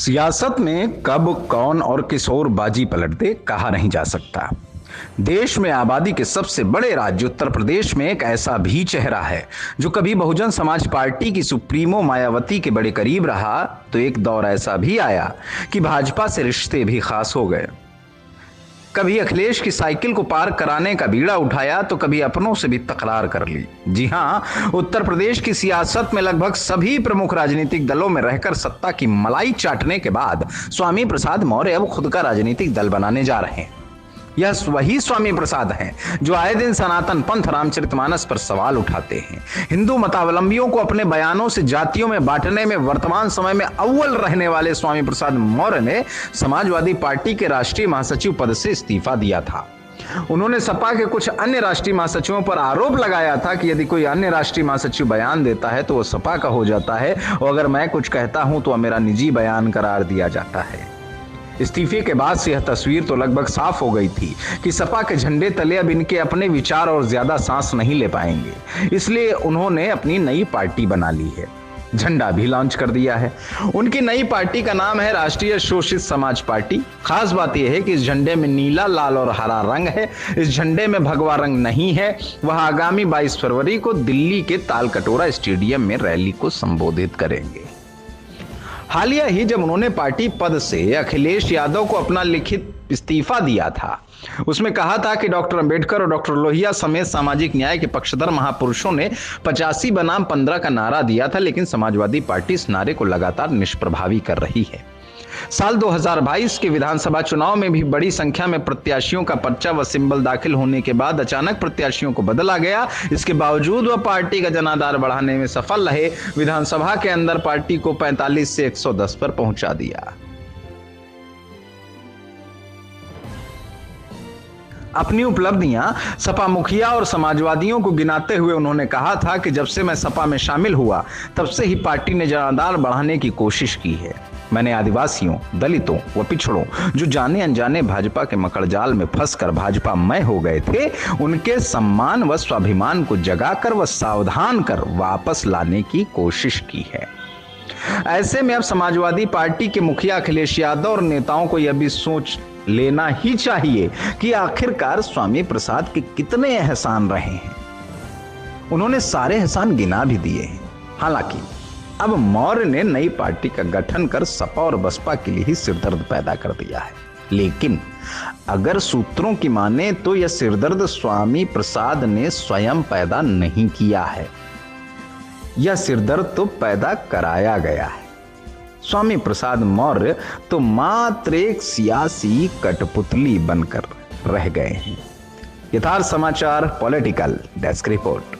सियासत में कब कौन और किस ओर बाजी पलट दे कहा नहीं जा सकता। देश में आबादी के सबसे बड़े राज्य उत्तर प्रदेश में एक ऐसा भी चेहरा है जो कभी बहुजन समाज पार्टी की सुप्रीमो मायावती के बड़े करीब रहा, तो एक दौर ऐसा भी आया कि भाजपा से रिश्ते भी खास हो गए। कभी अखिलेश की साइकिल को पार कराने का बीड़ा उठाया तो कभी अपनों से भी तकरार कर ली। जी हां, उत्तर प्रदेश की सियासत में लगभग सभी प्रमुख राजनीतिक दलों में रहकर सत्ता की मलाई चाटने के बाद स्वामी प्रसाद मौर्य अब खुद का राजनीतिक दल बनाने जा रहे हैं। यह वही स्वामी प्रसाद हैं जो आए दिन सनातन पंथ रामचरितमानस पर सवाल उठाते हैं। हिंदू मतावलंबियों को अपने बयानों से जातियों में बांटने में वर्तमान समय में अव्वल रहने वाले स्वामी प्रसाद मौर्य ने समाजवादी पार्टी के राष्ट्रीय महासचिव पद से इस्तीफा दिया था। उन्होंने सपा के कुछ अन्य राष्ट्रीय महासचिवों पर आरोप लगाया था कि यदि कोई अन्य राष्ट्रीय महासचिव बयान देता है तो वह सपा का हो जाता है, और अगर मैं कुछ कहता हूं तो वह मेरा निजी बयान करार दिया जाता है। इस्तीफे के बाद से यह तस्वीर तो लगभग साफ हो गई थी कि सपा के झंडे तले अब इनके अपने विचार और ज्यादा सांस नहीं ले पाएंगे। इसलिए उन्होंने अपनी नई पार्टी बना ली है, झंडा भी लॉन्च कर दिया है। उनकी नई पार्टी का नाम है राष्ट्रीय शोषित समाज पार्टी। खास बात यह है कि इस झंडे में नीला, लाल और हरा रंग है। इस झंडे में भगवा रंग नहीं है। वह आगामी 22 फरवरी को दिल्ली के तालकटोरा स्टेडियम में रैली को संबोधित करेंगे। हालिया ही जब उन्होंने पार्टी पद से अखिलेश यादव को अपना लिखित इस्तीफा दिया था, उसमें कहा था कि डॉक्टर अंबेडकर और डॉक्टर लोहिया समेत सामाजिक न्याय के पक्षधर महापुरुषों ने 85 बनाम 15 का नारा दिया था, लेकिन समाजवादी पार्टी इस नारे को लगातार निष्प्रभावी कर रही है। साल 2022 के विधानसभा चुनाव में भी बड़ी संख्या में प्रत्याशियों का पर्चा व सिंबल दाखिल होने के बाद अचानक प्रत्याशियों को बदला गया। इसके बावजूद वह पार्टी का जनाधार बढ़ाने में सफल रहे। विधानसभा के अंदर पार्टी को 45 से 110 पर पहुंचा दिया। अपनी उपलब्धियां सपा मुखिया और समाजवादियों को गिनाते हुए उन्होंने कहा था कि जब से मैं सपा में शामिल हुआ तब से ही पार्टी ने जनाधार बढ़ाने की कोशिश की है। मैंने आदिवासियों, दलितों व पिछड़ों जो जाने अनजाने भाजपा के मकड़जाल में फंसकर भाजपा मय हो गए थे, उनके सम्मान व स्वाभिमान को जगाकर व सावधान कर वापस लाने की कोशिश की है। ऐसे में अब समाजवादी पार्टी के मुखिया अखिलेश यादव और नेताओं को यह भी सोच लेना ही चाहिए कि आखिरकार स्वामी प्रसाद के कितने एहसान रहे हैं। उन्होंने सारे एहसान गिना भी दिए हैं। हालांकि अब मौर्य ने नई पार्टी का गठन कर सपा और बसपा के लिए ही सिरदर्द पैदा कर दिया है, लेकिन अगर सूत्रों की माने तो यह सिरदर्द स्वामी प्रसाद ने स्वयं पैदा नहीं किया है। यह सिरदर्द तो पैदा कराया गया है। स्वामी प्रसाद मौर्य तो मात्र एक सियासी कठपुतली बनकर रह गए हैं। यथार्थ समाचार पॉलिटिकल डेस्क रिपोर्ट।